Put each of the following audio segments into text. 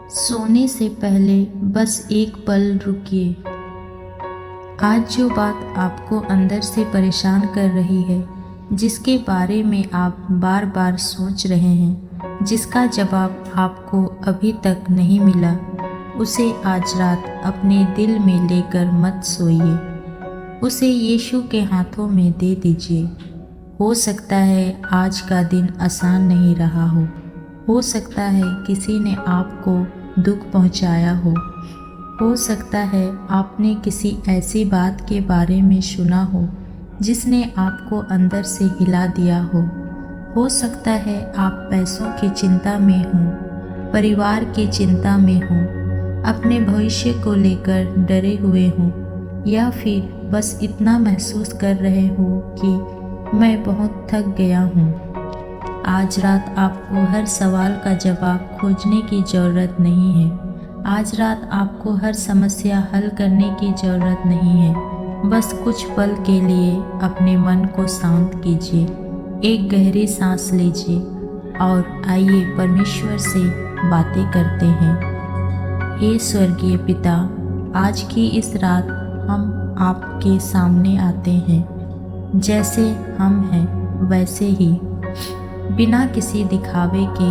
सोने से पहले बस एक पल रुकिए। आज जो बात आपको अंदर से परेशान कर रही है, जिसके बारे में आप बार बार सोच रहे हैं, जिसका जवाब आपको अभी तक नहीं मिला, उसे आज रात अपने दिल में लेकर मत सोइए। उसे यीशु के हाथों में दे दीजिए। हो सकता है आज का दिन आसान नहीं रहा हो सकता है किसी ने आपको दुख पहुंचाया हो सकता है आपने किसी ऐसी बात के बारे में सुना हो जिसने आपको अंदर से हिला दिया हो सकता है आप पैसों की चिंता में हो, परिवार की चिंता में हो, अपने भविष्य को लेकर डरे हुए हो, या फिर बस इतना महसूस कर रहे हो कि मैं बहुत थक गया हूँ। आज रात आपको हर सवाल का जवाब खोजने की ज़रूरत नहीं है। आज रात आपको हर समस्या हल करने की ज़रूरत नहीं है। बस कुछ पल के लिए अपने मन को शांत कीजिए, एक गहरी सांस लीजिए और आइए परमेश्वर से बातें करते हैं। हे स्वर्गीय पिता, आज की इस रात हम आपके सामने आते हैं। जैसे हम हैं वैसे ही, बिना किसी दिखावे के,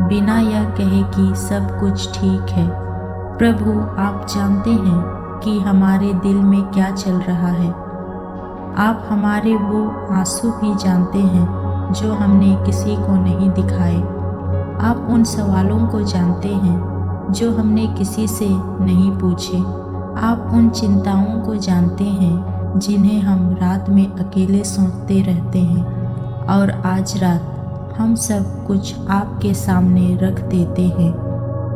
बिना यह कहे कि सब कुछ ठीक है। प्रभु, आप जानते हैं कि हमारे दिल में क्या चल रहा है। आप हमारे वो आंसू भी जानते हैं जो हमने किसी को नहीं दिखाए। आप उन सवालों को जानते हैं जो हमने किसी से नहीं पूछे। आप उन चिंताओं को जानते हैं जिन्हें हम रात में अकेले सोचते रहते हैं। और आज रात हम सब कुछ आपके सामने रख देते हैं।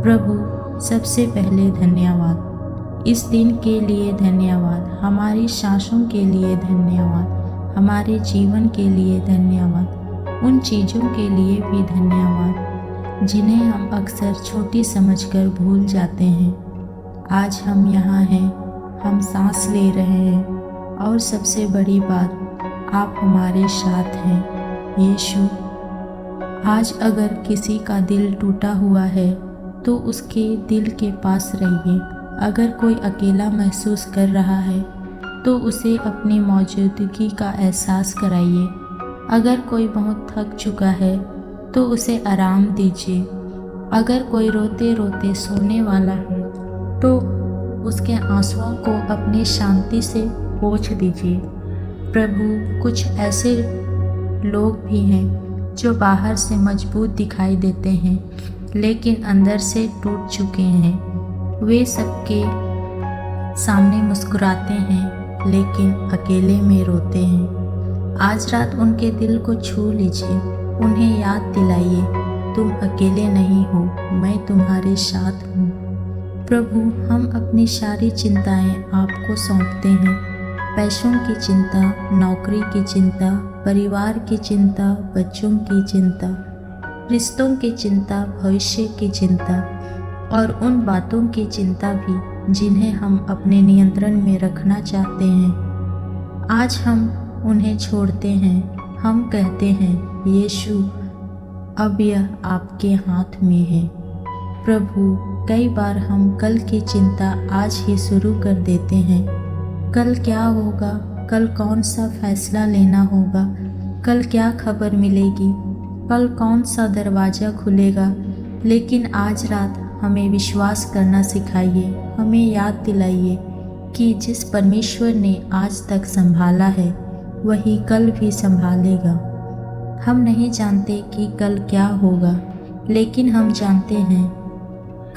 प्रभु, सबसे पहले धन्यवाद इस दिन के लिए, धन्यवाद हमारी सांसों के लिए, धन्यवाद हमारे जीवन के लिए, धन्यवाद उन चीज़ों के लिए भी धन्यवाद जिन्हें हम अक्सर छोटी समझकर भूल जाते हैं। आज हम यहाँ हैं, हम सांस ले रहे हैं और सबसे बड़ी बात, आप हमारे साथ हैं। यीशु, आज अगर किसी का दिल टूटा हुआ है तो उसके दिल के पास रहिए। अगर कोई अकेला महसूस कर रहा है तो उसे अपनी मौजूदगी का एहसास कराइए। अगर कोई बहुत थक चुका है तो उसे आराम दीजिए। अगर कोई रोते रोते सोने वाला है तो उसके आंसुओं को अपनी शांति से पोंछ दीजिए। प्रभु, कुछ ऐसे लोग भी हैं जो बाहर से मजबूत दिखाई देते हैं लेकिन अंदर से टूट चुके हैं। वे सबके सामने मुस्कुराते हैं लेकिन अकेले में रोते हैं। आज रात उनके दिल को छू लीजिए, उन्हें याद दिलाइए, तुम अकेले नहीं हो, मैं तुम्हारे साथ हूँ। प्रभु, हम अपनी सारी चिंताएं आपको सौंपते हैं। पैसों की चिंता, नौकरी की चिंता, परिवार की चिंता, बच्चों की चिंता, रिश्तों की चिंता, भविष्य की चिंता और उन बातों की चिंता भी जिन्हें हम अपने नियंत्रण में रखना चाहते हैं। आज हम उन्हें छोड़ते हैं। हम कहते हैं, यीशु, अब यह आपके हाथ में है। प्रभु, कई बार हम कल की चिंता आज ही शुरू कर देते हैं। कल क्या होगा, कल कौन सा फैसला लेना होगा, कल क्या खबर मिलेगी, कल कौन सा दरवाज़ा खुलेगा। लेकिन आज रात हमें विश्वास करना सिखाइए। हमें याद दिलाइए कि जिस परमेश्वर ने आज तक संभाला है वही कल भी संभालेगा। हम नहीं जानते कि कल क्या होगा, लेकिन हम जानते हैं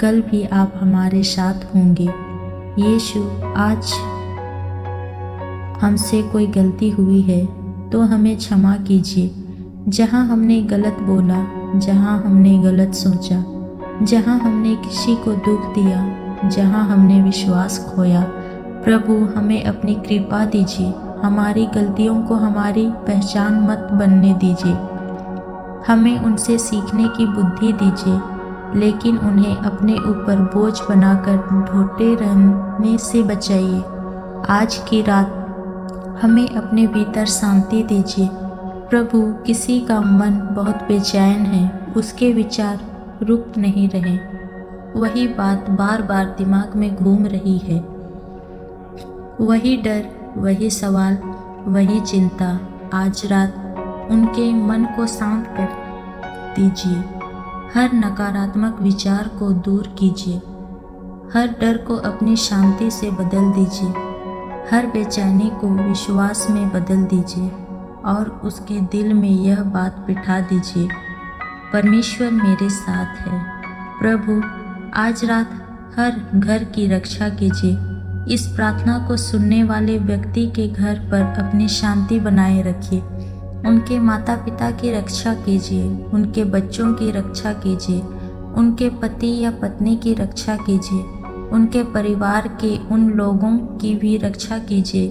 कल भी आप हमारे साथ होंगे। यीशु, आज हमसे कोई गलती हुई है तो हमें क्षमा कीजिए। जहाँ हमने गलत बोला, जहाँ हमने गलत सोचा, जहाँ हमने किसी को दुख दिया, जहाँ हमने विश्वास खोया, प्रभु हमें अपनी कृपा दीजिए। हमारी गलतियों को हमारी पहचान मत बनने दीजिए। हमें उनसे सीखने की बुद्धि दीजिए, लेकिन उन्हें अपने ऊपर बोझ बनाकर ढोते रहने से बचाइए। आज की रात हमें अपने भीतर शांति दीजिए। प्रभु, किसी का मन बहुत बेचैन है, उसके विचार रुक नहीं रहे। वही बात बार बार दिमाग में घूम रही है, वही डर, वही सवाल, वही चिंता। आज रात उनके मन को शांत कर दीजिए। हर नकारात्मक विचार को दूर कीजिए। हर डर को अपनी शांति से बदल दीजिए। हर बेचैनी को विश्वास में बदल दीजिए और उसके दिल में यह बात बिठा दीजिए, परमेश्वर मेरे साथ है। प्रभु आज रात हर घर की रक्षा कीजिए। इस प्रार्थना को सुनने वाले व्यक्ति के घर पर अपनी शांति बनाए रखिए। उनके माता पिता की रक्षा कीजिए, उनके बच्चों की रक्षा कीजिए, उनके पति या पत्नी की रक्षा कीजिए, उनके परिवार के उन लोगों की भी रक्षा कीजिए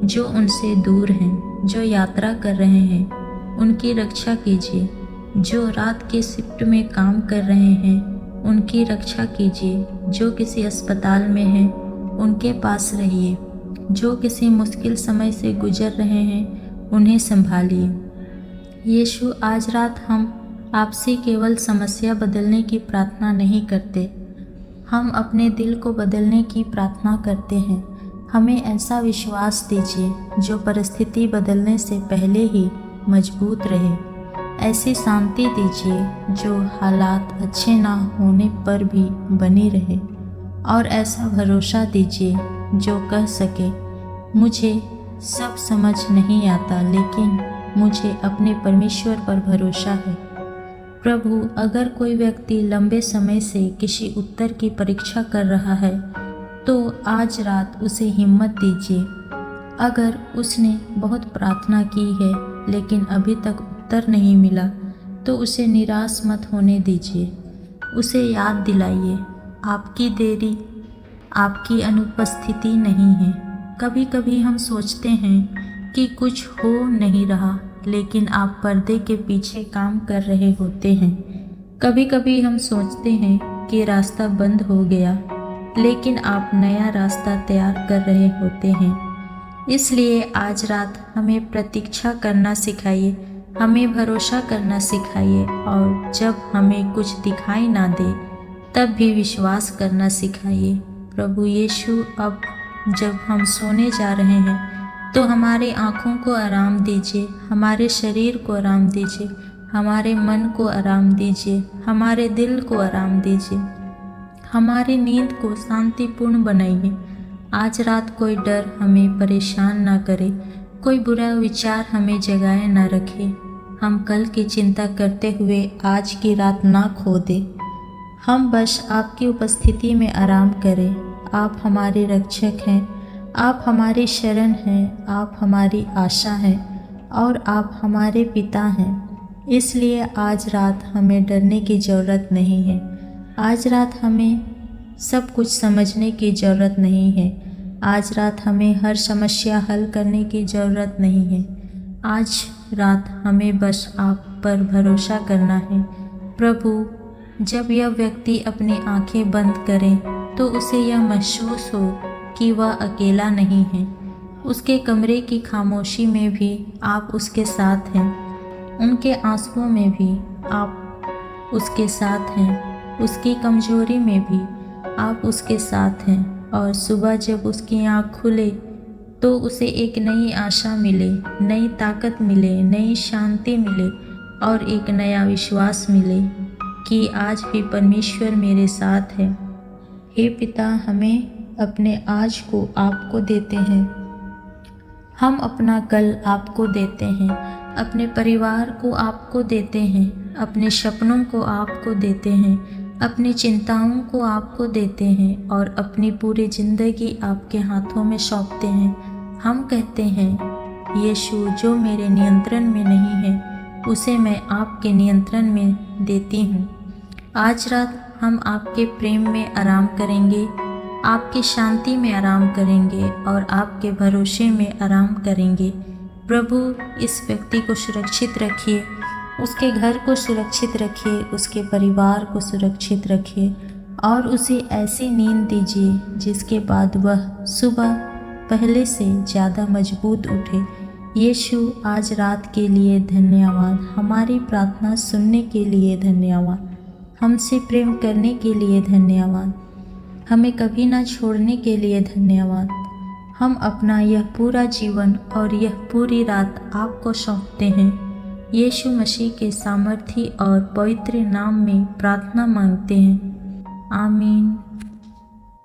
जो उनसे दूर हैं, जो यात्रा कर रहे हैं, उनकी रक्षा कीजिए। जो रात के शिफ्ट में काम कर रहे हैं उनकी रक्षा कीजिए। जो किसी अस्पताल में हैं उनके पास रहिए। जो किसी मुश्किल समय से गुजर रहे हैं उन्हें संभालिए। यीशु आज रात हम आपसे केवल समस्या बदलने की प्रार्थना नहीं करते, हम अपने दिल को बदलने की प्रार्थना करते हैं। हमें ऐसा विश्वास दीजिए जो परिस्थिति बदलने से पहले ही मजबूत रहे। ऐसी शांति दीजिए जो हालात अच्छे ना होने पर भी बनी रहे। और ऐसा भरोसा दीजिए जो कह सके, मुझे सब समझ नहीं आता लेकिन मुझे अपने परमेश्वर पर भरोसा है। प्रभु अगर कोई व्यक्ति लंबे समय से किसी उत्तर की प्रतीक्षा कर रहा है तो आज रात उसे हिम्मत दीजिए। अगर उसने बहुत प्रार्थना की है लेकिन अभी तक उत्तर नहीं मिला तो उसे निराश मत होने दीजिए। उसे याद दिलाइए, आपकी देरी आपकी अनुपस्थिति नहीं है। कभी कभी हम सोचते हैं कि कुछ हो नहीं रहा लेकिन आप पर्दे के पीछे काम कर रहे होते हैं। कभी कभी हम सोचते हैं कि रास्ता बंद हो गया लेकिन आप नया रास्ता तैयार कर रहे होते हैं। इसलिए आज रात हमें प्रतीक्षा करना सिखाइए, हमें भरोसा करना सिखाइए और जब हमें कुछ दिखाई ना दे तब भी विश्वास करना सिखाइए। प्रभु यीशु अब जब हम सोने जा रहे हैं तो हमारे आँखों को आराम दीजिए, हमारे शरीर को आराम दीजिए, हमारे मन को आराम दीजिए, हमारे दिल को आराम दीजिए, हमारी नींद को शांतिपूर्ण बनाइए। आज रात कोई डर हमें परेशान ना करे, कोई बुरा विचार हमें जगाए ना रखे। हम कल की चिंता करते हुए आज की रात ना खो दे। हम बस आपकी उपस्थिति में आराम करें। आप हमारे रक्षक हैं, आप हमारी शरण हैं, आप हमारी आशा हैं और आप हमारे पिता हैं। इसलिए आज रात हमें डरने की ज़रूरत नहीं है। आज रात हमें सब कुछ समझने की ज़रूरत नहीं है। आज रात हमें हर समस्या हल करने की ज़रूरत नहीं है। आज रात हमें बस आप पर भरोसा करना है। प्रभु जब यह व्यक्ति अपनी आंखें बंद करे तो उसे यह महसूस हो कि वह अकेला नहीं है। उसके कमरे की खामोशी में भी आप उसके साथ हैं, उनके आंसुओं में भी आप उसके साथ हैं, उसकी कमजोरी में भी आप उसके साथ हैं। और सुबह जब उसकी आँख खुले तो उसे एक नई आशा मिले, नई ताकत मिले, नई शांति मिले और एक नया विश्वास मिले कि आज भी परमेश्वर मेरे साथ है। हे पिता, हमें अपने आज को आपको देते हैं। हम अपना कल आपको देते हैं, अपने परिवार को आपको देते हैं, अपने सपनों को आपको देते हैं, अपनी चिंताओं को आपको देते हैं और अपनी पूरी ज़िंदगी आपके हाथों में सौंपते हैं। हम कहते हैं, यीशु जो मेरे नियंत्रण में नहीं है उसे मैं आपके नियंत्रण में देती हूँ। आज रात हम आपके प्रेम में आराम करेंगे, आपकी शांति में आराम करेंगे और आपके भरोसे में आराम करेंगे। प्रभु इस व्यक्ति को सुरक्षित रखिए, उसके घर को सुरक्षित रखिए, उसके परिवार को सुरक्षित रखिए और उसे ऐसी नींद दीजिए जिसके बाद वह सुबह पहले से ज़्यादा मजबूत उठे। यीशु आज रात के लिए धन्यवाद, हमारी प्रार्थना सुनने के लिए धन्यवाद। हमसे प्रेम करने के लिए धन्यवाद। हमें कभी ना छोड़ने के लिए धन्यवाद। हम अपना यह पूरा जीवन और यह पूरी रात आपको सौंपते हैं। यीशु मसीह के सामर्थी और पवित्र नाम में प्रार्थना मांगते हैं, आमीन।